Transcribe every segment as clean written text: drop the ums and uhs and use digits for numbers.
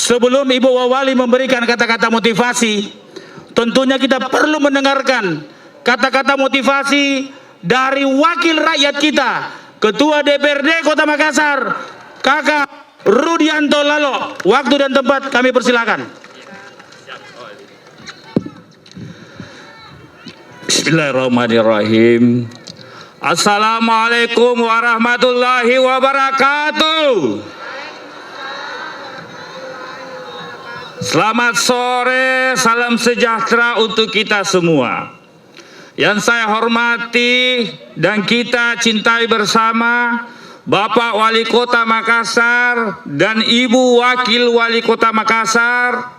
Sebelum Ibu Wawali memberikan kata-kata motivasi, tentunya kita perlu mendengarkan kata-kata motivasi dari wakil rakyat kita, Ketua DPRD Kota Makassar, Kakak Rudianto Lalo. Waktu dan tempat kami persilakan. Bismillahirrahmanirrahim. Assalamualaikum warahmatullahi wabarakatuh. Selamat sore, salam sejahtera untuk kita semua. Yang saya hormati dan kita cintai bersama Bapak Wali Kota Makassar dan Ibu Wakil Wali Kota Makassar.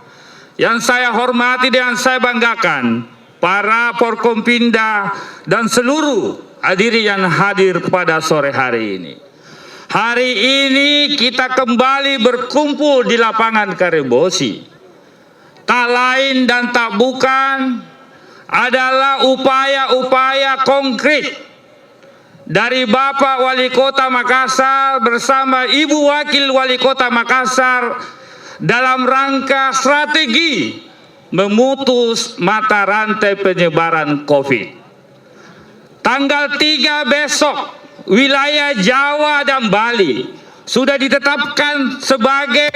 Yang saya hormati dan saya banggakan para Forkompinda dan seluruh hadirin yang hadir pada sore hari ini. Hari ini kita kembali berkumpul di lapangan Karebosi. Tak lain dan tak bukan adalah upaya-upaya konkret dari Bapak Wali Kota Makassar bersama Ibu Wakil Wali Kota Makassar dalam rangka strategi memutus mata rantai penyebaran COVID. Tanggal 3 besok, wilayah Jawa dan Bali sudah ditetapkan sebagai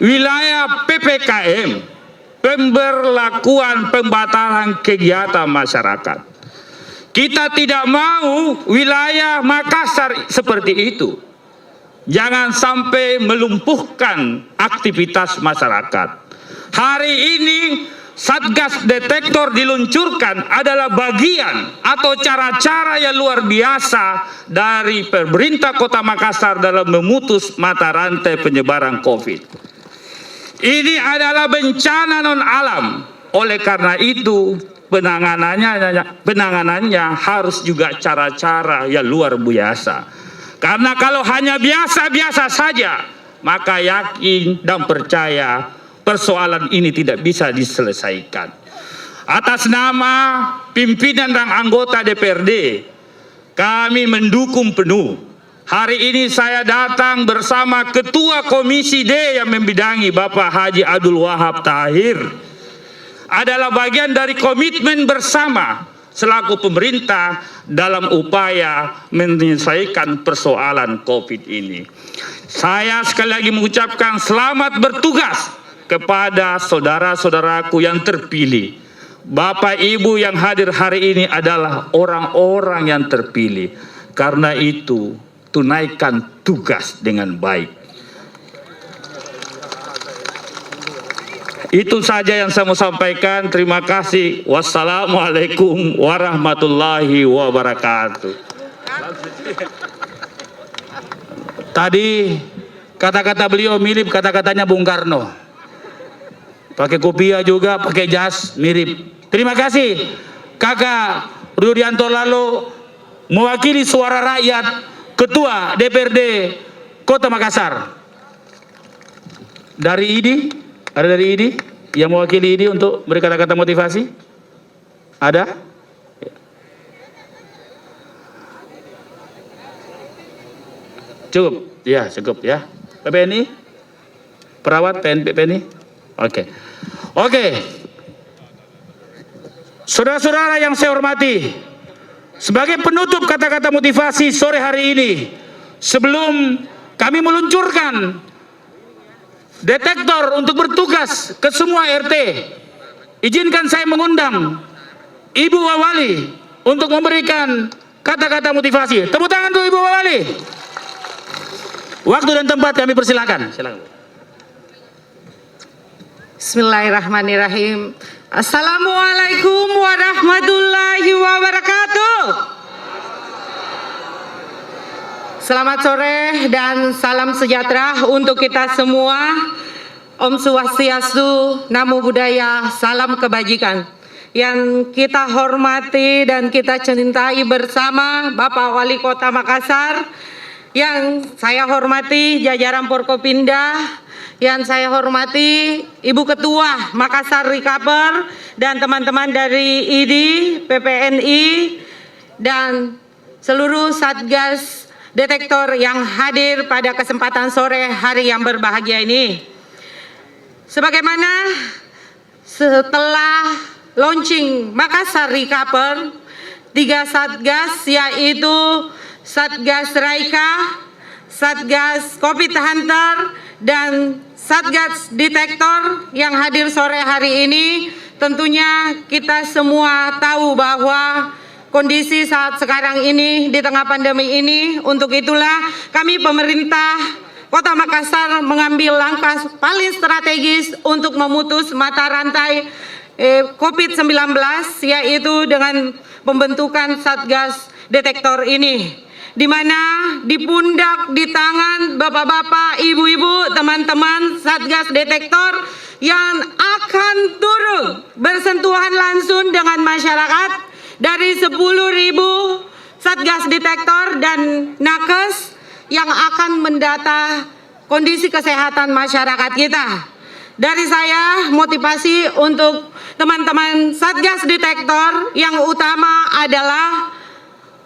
wilayah PPKM, pemberlakuan pembatasan kegiatan masyarakat. Kita tidak mau wilayah Makassar seperti itu. Jangan sampai melumpuhkan aktivitas masyarakat. Hari ini Satgas Detektor diluncurkan adalah bagian atau cara-cara yang luar biasa dari pemerintah Kota Makassar dalam memutus mata rantai penyebaran COVID. Ini adalah bencana non alam. Oleh karena itu penanganannya harus juga cara-cara yang luar biasa. Karena kalau hanya biasa-biasa saja, maka yakin dan percaya persoalan ini tidak bisa diselesaikan. Atas nama pimpinan dan anggota DPRD, kami mendukung penuh. Hari ini saya datang bersama Ketua Komisi D yang membidangi Bapak Haji Abdul Wahab Tahir. Adalah bagian dari komitmen bersama selaku pemerintah dalam upaya menyelesaikan persoalan COVID ini. Saya sekali lagi mengucapkan selamat bertugas kepada saudara-saudaraku yang terpilih. Bapak Ibu yang hadir hari ini adalah orang-orang yang terpilih. Karena itu, tunaikan tugas dengan baik. Itu saja yang saya mau sampaikan. Terima kasih. Wassalamualaikum warahmatullahi wabarakatuh. Tadi kata-kata beliau mirip kata-katanya Bung Karno. Pakai kopiah juga, pakai jas, mirip. Terima kasih Kakak Rudianto Lalo mewakili suara rakyat, Ketua DPRD Kota Makassar. Dari IDI, ada dari IDI yang mewakili IDI untuk beri kata-kata motivasi? Ada? Cukup? Ya, cukup ya. PPNI? Perawat PPNI? Oke. Oke. Saudara-saudara yang saya hormati, sebagai penutup kata-kata motivasi sore hari ini, sebelum kami meluncurkan detektor untuk bertugas ke semua RT, izinkan saya mengundang Ibu Wawali untuk memberikan kata-kata motivasi. Tepuk tangan untuk Ibu Wawali. Waktu dan tempat kami persilakan. Silakan. Bismillahirrahmanirrahim. Assalamualaikum warahmatullahi wabarakatuh. Selamat sore dan salam sejahtera untuk kita semua. Om Swastiastu, Namo Buddhaya, salam kebajikan. Yang kita hormati dan kita cintai bersama Bapak Wali Kota Makassar, yang saya hormati jajaran Forkopimda, yang saya hormati Ibu Ketua Makassar Recover dan teman-teman dari IDI, PPNI, dan seluruh Satgas Detektor yang hadir pada kesempatan sore hari yang berbahagia ini. Sebagaimana setelah launching Makassar Recover, 3 Satgas yaitu Satgas Raika, Satgas Covid Hunter, dan Satgas Detektor yang hadir sore hari ini, tentunya kita semua tahu bahwa kondisi saat sekarang ini di tengah pandemi ini, untuk itulah kami pemerintah Kota Makassar mengambil langkah paling strategis untuk memutus mata rantai COVID-19, yaitu dengan pembentukan Satgas Detektor ini, di mana di pundak, di tangan bapak-bapak, ibu-ibu, teman-teman Satgas Detektor yang akan turun bersentuhan langsung dengan masyarakat dari 10.000 Satgas Detektor dan nakes yang akan mendata kondisi kesehatan masyarakat kita. Dari saya, motivasi untuk teman-teman Satgas Detektor yang utama adalah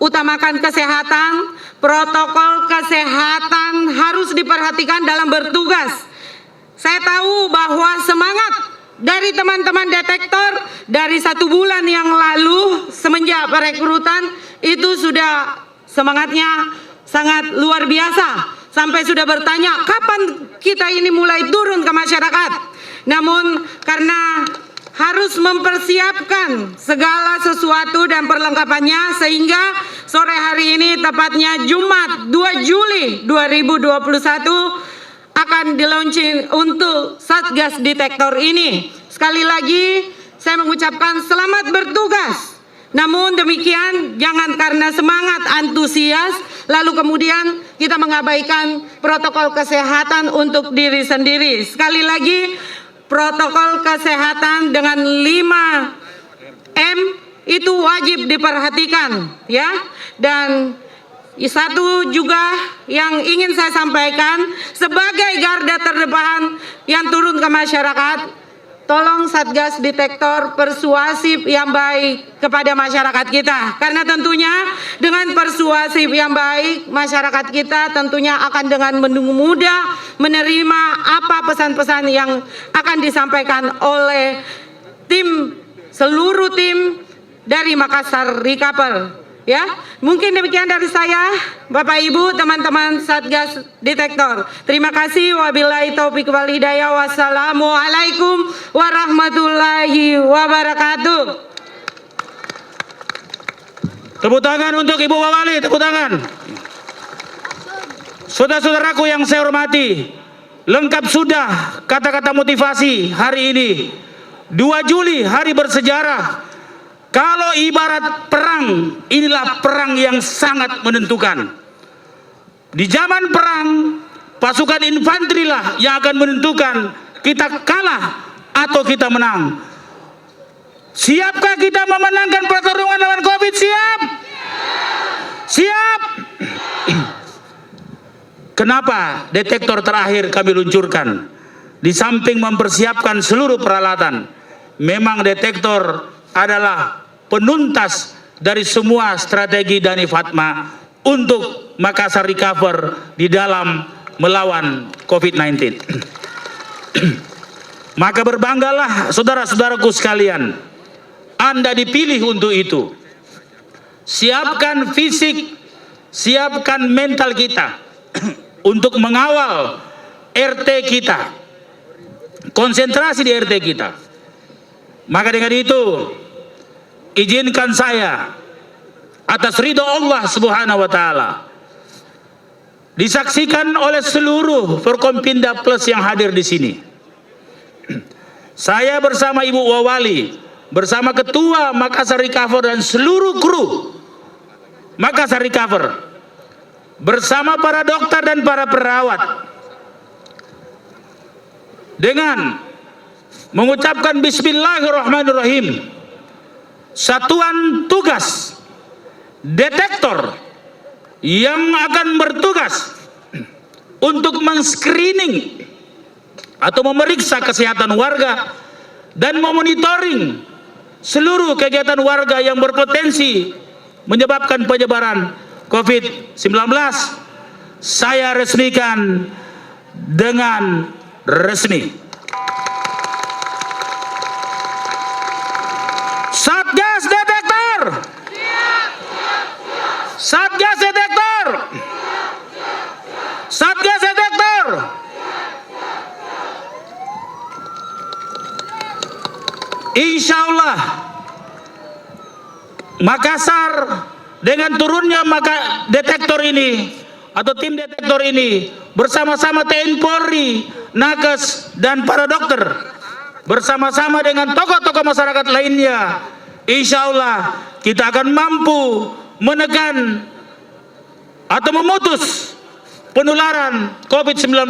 utamakan kesehatan, protokol kesehatan harus diperhatikan dalam bertugas. Saya tahu bahwa semangat dari teman-teman detektor dari 1 bulan yang lalu semenjak perekrutan itu sudah semangatnya sangat luar biasa, sampai sudah bertanya kapan kita ini mulai turun ke masyarakat. Namun karena harus mempersiapkan segala sesuatu dan perlengkapannya, sehingga sore hari ini tepatnya Jumat 2 Juli 2021 akan di-launching untuk Satgas Detektor ini. Sekali lagi saya mengucapkan selamat bertugas. Namun demikian, jangan karena semangat antusias lalu kemudian kita mengabaikan protokol kesehatan untuk diri sendiri. Sekali lagi, protokol kesehatan dengan 5M itu wajib diperhatikan, ya. Dan satu juga yang ingin saya sampaikan sebagai garda terdepan yang turun ke masyarakat, tolong Satgas Detektor persuasif yang baik kepada masyarakat kita. Karena tentunya dengan persuasif yang baik, masyarakat kita tentunya akan dengan mudah menerima apa pesan-pesan yang akan disampaikan oleh seluruh tim dari Makassar Recover. Ya, mungkin demikian dari saya, Bapak Ibu, teman-teman Satgas Detektor. Terima kasih. Wabillahi taufiq wal hidayah. Wassalamualaikum warahmatullahi wabarakatuh. Tepuk tangan untuk Ibu Wawali, tepuk tangan. Saudara-saudaraku yang saya hormati, lengkap sudah kata-kata motivasi hari ini. 2 Juli, hari bersejarah. Kalau ibarat perang, inilah perang yang sangat menentukan. Di zaman perang, pasukan infanteri lah yang akan menentukan kita kalah atau kita menang. Siapkah kita memenangkan pertarungan lawan COVID? Siap? Siap? Kenapa detektor terakhir kami luncurkan? Di samping mempersiapkan seluruh peralatan, memang detektor adalah penuntas dari semua strategi Dani Fatma untuk Makassar Recover di dalam melawan COVID-19. Maka berbanggalah saudara-saudaraku sekalian, Anda dipilih untuk itu. Siapkan fisik, siapkan mental kita untuk mengawal RT kita, konsentrasi di RT kita. Maka dengan itu, izinkan saya atas ridho Allah Subhanahu wa taala, disaksikan oleh seluruh Forkompinda Plus yang hadir di sini. Saya bersama Ibu Wawali, bersama Ketua Makassar Recover dan seluruh kru Makassar Recover, bersama para dokter dan para perawat, dengan mengucapkan Bismillahirrahmanirrahim, satuan tugas detektor yang akan bertugas untuk men-screening atau memeriksa kesehatan warga dan memonitoring seluruh kegiatan warga yang berpotensi menyebabkan penyebaran COVID-19, saya resmikan dengan resmi. Makassar dengan turunnya detektor ini atau tim detektor ini bersama-sama TNI Polri, Nakes dan para dokter bersama-sama dengan tokoh-tokoh masyarakat lainnya, insya Allah kita akan mampu menekan atau memutus penularan COVID-19.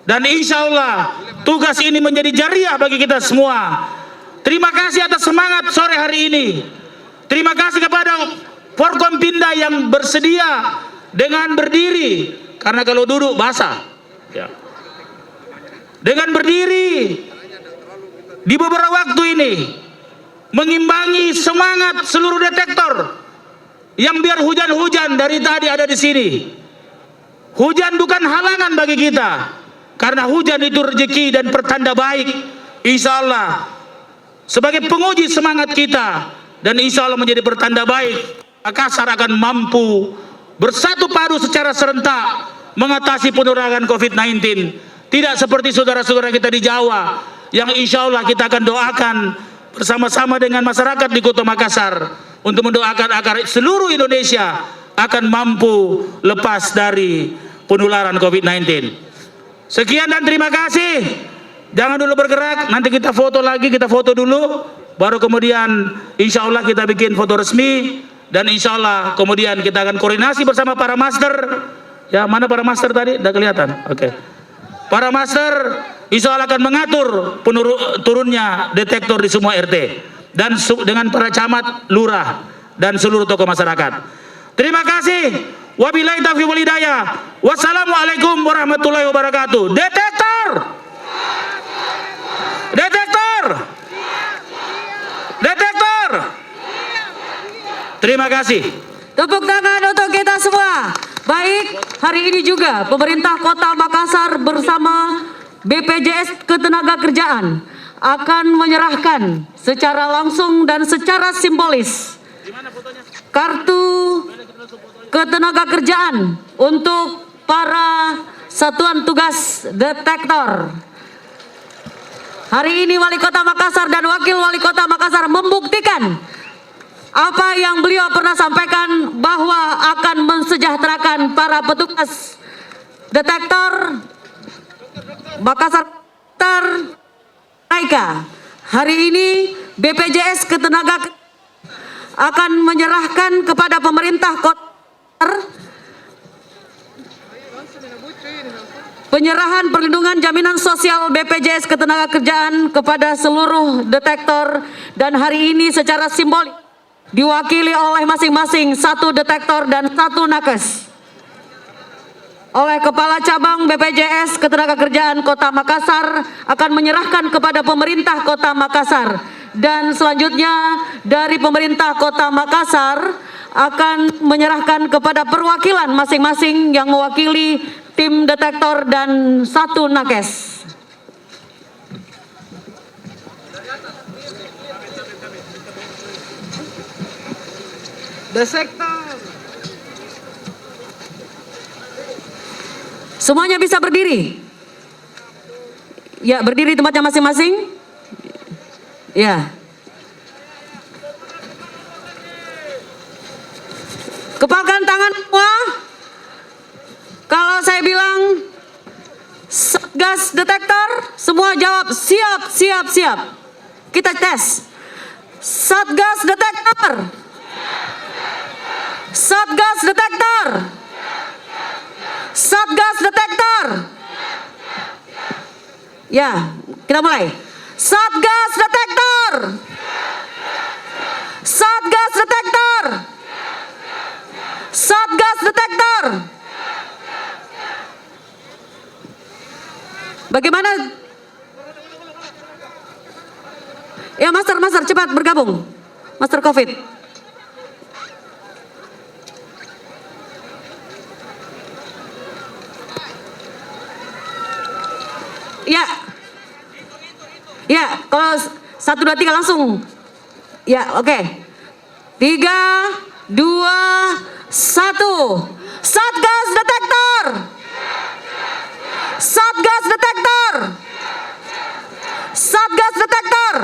Dan insya Allah tugas ini menjadi jariah bagi kita semua. Terima kasih atas semangat sore hari ini. Terima kasih kepada Forkompinda yang bersedia dengan berdiri, karena kalau duduk basah ya. Dengan berdiri di beberapa waktu ini mengimbangi semangat seluruh detektor yang biar hujan-hujan dari tadi ada di sini. Hujan bukan halangan bagi kita, karena hujan itu rezeki dan pertanda baik. Insya Allah sebagai penguji semangat kita, dan insya Allah menjadi pertanda baik. Makassar akan mampu bersatu padu secara serentak mengatasi penularan COVID-19. Tidak seperti saudara-saudara kita di Jawa yang insya Allah kita akan doakan bersama-sama dengan masyarakat di Kota Makassar untuk mendoakan agar seluruh Indonesia akan mampu lepas dari penularan COVID-19. Sekian dan terima kasih. Jangan dulu bergerak, nanti kita foto lagi, kita foto dulu, baru kemudian insya Allah kita bikin foto resmi, dan insya Allah kemudian kita akan koordinasi bersama para master. Ya, mana para master tadi? Udah kelihatan? Oke. Para master insya Allah akan mengatur turunnya detektor di semua RT dan dengan para camat, lurah dan seluruh tokoh masyarakat. Terima kasih. Wabillahi taufiq wal hidayah. Wassalamualaikum warahmatullahi wabarakatuh. Detektor. Detektor. Detektor. Terima kasih. Tepuk tangan untuk kita semua. Baik, hari ini juga pemerintah Kota Makassar bersama BPJS Ketenagakerjaan akan menyerahkan secara langsung dan secara simbolis kartu ketenagakerjaan untuk para satuan tugas detektor. Hari ini Wali Kota Makassar dan Wakil Wali Kota Makassar membuktikan apa yang beliau pernah sampaikan, bahwa akan mensejahterakan para petugas detektor Makassar Raika. Hari ini BPJS Ketenagakerjaan akan menyerahkan kepada pemerintah kota penyerahan perlindungan jaminan sosial BPJS Ketenagakerjaan kepada seluruh detektor, dan hari ini secara simbolis diwakili oleh masing-masing satu detektor dan satu nakes oleh Kepala Cabang BPJS Ketenagakerjaan Kota Makassar akan menyerahkan kepada pemerintah Kota Makassar, dan selanjutnya dari pemerintah Kota Makassar akan menyerahkan kepada perwakilan masing-masing yang mewakili tim detektor dan satu nakes. Detektor. Semuanya bisa berdiri? Ya, berdiri tempatnya masing-masing. Ya. Kepalkan tangan semua. Kalau saya bilang Satgas detektor, semua jawab siap, siap, siap. Kita tes. Satgas detektor. Satgas detektor. Satgas detektor. Ya, kita mulai. Satgas detektor. Satgas detektor. Satgas detektor. Bagaimana? Ya, Master cepat bergabung. Master COVID. Ya. Ya, kalau 1, 2, 3 langsung. Ya, oke. 3, 2, 1. Satgas detektor. Satgas detektor. Satgas detektor.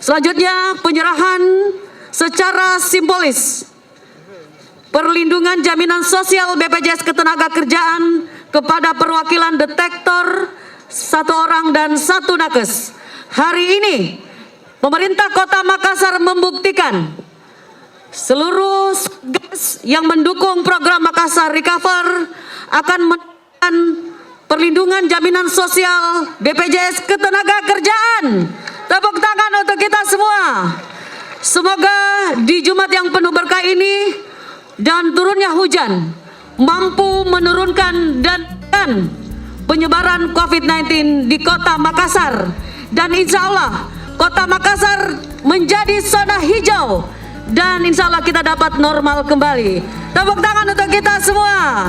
Selanjutnya penyerahan secara simbolis perlindungan jaminan sosial BPJS Ketenagakerjaan kepada perwakilan detektor 1 orang dan 1 nakes. Hari ini pemerintah Kota Makassar membuktikan seluruh gas yang mendukung program Makassar Recover akan mendapatkan perlindungan jaminan sosial BPJS Ketenagakerjaan. Tepuk tangan untuk kita semua. Semoga di Jumat yang penuh berkah ini dan turunnya hujan mampu menurunkan dan penyebaran COVID-19 di Kota Makassar, dan insya Allah Kota Makassar menjadi zona hijau dan insya Allah kita dapat normal kembali. Tepuk tangan untuk kita semua.